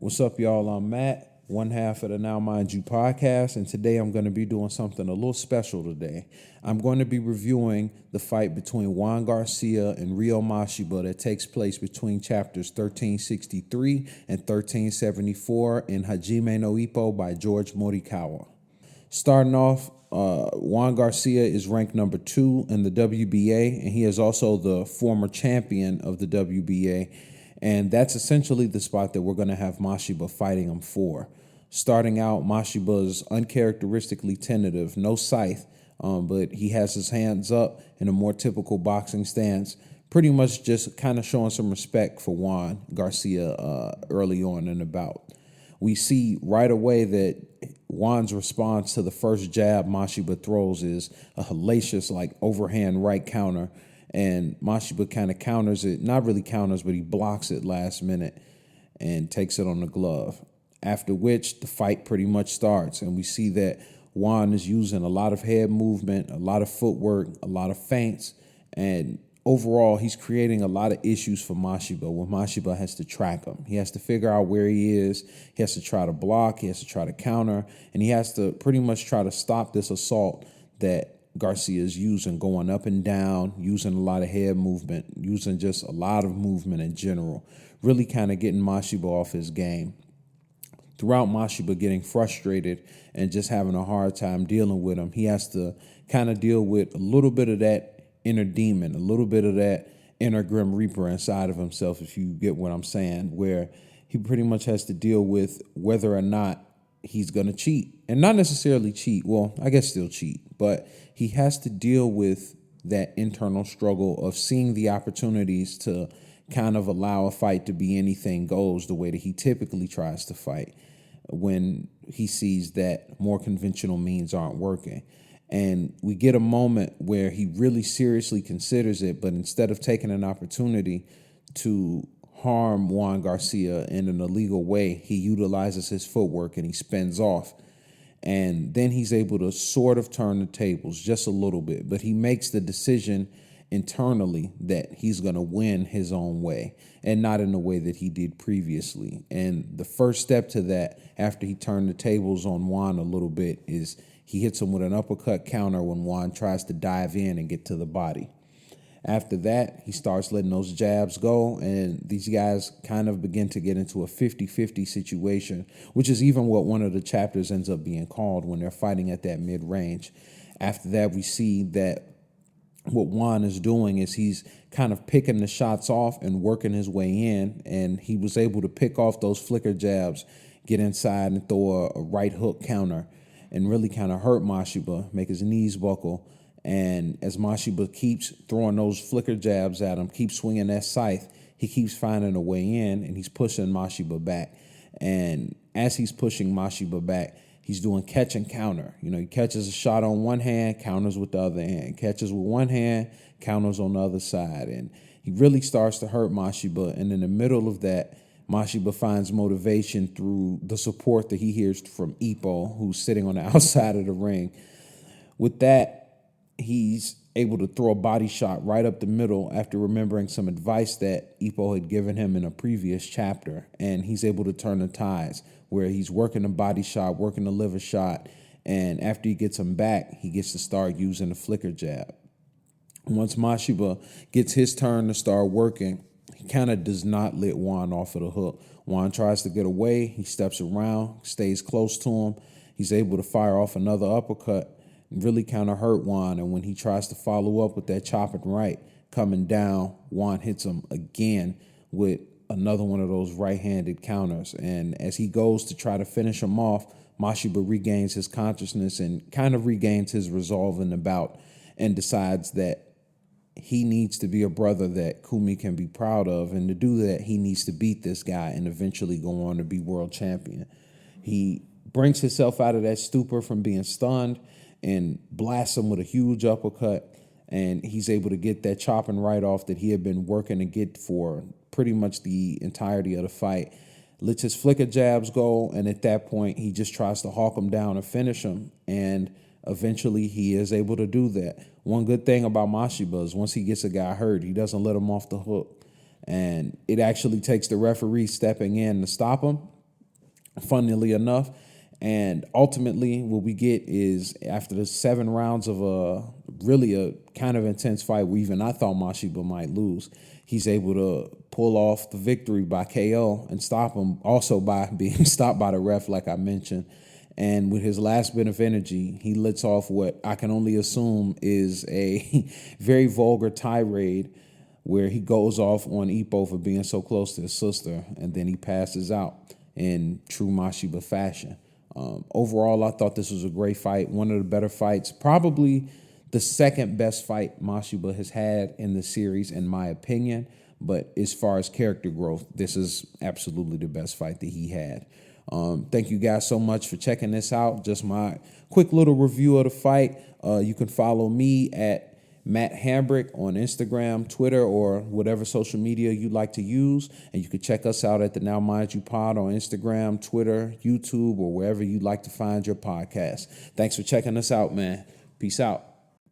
What's up, y'all? I'm Matt, one half of the Now Mind You podcast, and today I'm going to be doing something a little special today. I'm going to be reviewing the fight between Juan Garcia and Ryo Mashiba that takes place between chapters 1363 and 1374 in Hajime no Ippo by George Morikawa. Starting off, Juan Garcia is ranked number 2 in the WBA, and he is also the former champion of the WBA. And that's essentially the spot that we're going to have Mashiba fighting him for. Starting out, Mashiba is uncharacteristically tentative, no scythe, but he has his hands up in a more typical boxing stance, pretty much just kind of showing some respect for Juan Garcia early on in the bout. We see right away that Juan's response to the first jab Mashiba throws is a hellacious, overhand right counter. And Mashiba kind of counters it, not really counters, but he blocks it last minute and takes it on the glove. After which, the fight pretty much starts. And we see that Juan is using a lot of head movement, a lot of footwork, a lot of feints. And overall, he's creating a lot of issues for Mashiba when Mashiba has to track him. He has to figure out where he is. He has to try to block. He has to try to counter. And he has to pretty much try to stop this assault that Garcia is using, going up and down, using a lot of head movement, using just a lot of movement in general, really kind of getting Mashiba off his game. Throughout Mashiba getting frustrated and just having a hard time dealing with him, he has to kind of deal with a little bit of that inner demon, a little bit of that inner Grim Reaper inside of himself, if you get what I'm saying, where he pretty much has to deal with whether or not he's going to cheat. And not necessarily cheat. Well, I guess still cheat. But he has to deal with that internal struggle of seeing the opportunities to kind of allow a fight to be anything goes the way that he typically tries to fight when he sees that more conventional means aren't working. And we get a moment where he really seriously considers it, but instead of taking an opportunity to harm Juan Garcia in an illegal way, he utilizes his footwork and he spins off. And then he's able to sort of turn the tables just a little bit. But he makes the decision internally that he's going to win his own way and not in the way that he did previously. And the first step to that, after he turned the tables on Juan a little bit, is he hits him with an uppercut counter when Juan tries to dive in and get to the body. After that, he starts letting those jabs go, and these guys kind of begin to get into a 50-50 situation, which is even what one of the chapters ends up being called when they're fighting at that mid-range. After that, we see that what Juan is doing is he's kind of picking the shots off and working his way in, and he was able to pick off those flicker jabs, get inside and throw a right hook counter, and really kind of hurt Mashiba, make his knees buckle. And as Mashiba keeps throwing those flicker jabs at him, keeps swinging that scythe, he keeps finding a way in, and he's pushing Mashiba back. And as he's pushing Mashiba back, he's doing catch and counter. You know, he catches a shot on one hand, counters with the other hand. Catches with one hand, counters on the other side. And he really starts to hurt Mashiba. And in the middle of that, Mashiba finds motivation through the support that he hears from Ippo, who's sitting on the outside of the ring. With that, he's able to throw a body shot right up the middle after remembering some advice that Ippo had given him in a previous chapter. And he's able to turn the tides where he's working a body shot, working a liver shot. And after he gets him back, he gets to start using the flicker jab. Once Mashiba gets his turn to start working, he kind of does not let Juan off of the hook. Juan tries to get away. He steps around, stays close to him. He's able to fire off another uppercut, really kind of hurt Juan. And when he tries to follow up with that chopping right coming down, Juan hits him again with another one of those right-handed counters. And as he goes to try to finish him off, Mashiba regains his consciousness and kind of regains his resolve in the bout and decides that he needs to be a brother that Kumi can be proud of. And to do that, he needs to beat this guy and eventually go on to be world champion. He brings himself out of that stupor from being stunned and blasts him with a huge uppercut, and he's able to get that chopping right off that he had been working to get for pretty much the entirety of the fight. Lets his flicker jabs go, and at that point, he just tries to hawk him down and finish him, and eventually he is able to do that. One good thing about Mashiba is once he gets a guy hurt, he doesn't let him off the hook, and it actually takes the referee stepping in to stop him. funnily enough. And ultimately, what we get is after the 7 rounds of really a kind of intense fight where even I thought Mashiba might lose, he's able to pull off the victory by KO and stop him also by being stopped by the ref, like I mentioned. And with his last bit of energy, he lets off what I can only assume is a very vulgar tirade where he goes off on Ippo for being so close to his sister, and then he passes out in true Mashiba fashion. Overall, I thought this was a great fight, one of the better fights, probably the second best fight Mashiba has had in the series, in my opinion. But as far as character growth, this is absolutely the best fight that he had. Thank you guys so much for checking this out. Just my quick little review of the fight. You can follow me at Matt Hambrick on Instagram, Twitter, or whatever social media you'd like to use. And you can check us out at the Now Mind You Pod on Instagram, Twitter, YouTube, or wherever you'd like to find your podcast. Thanks for checking us out, man. Peace out.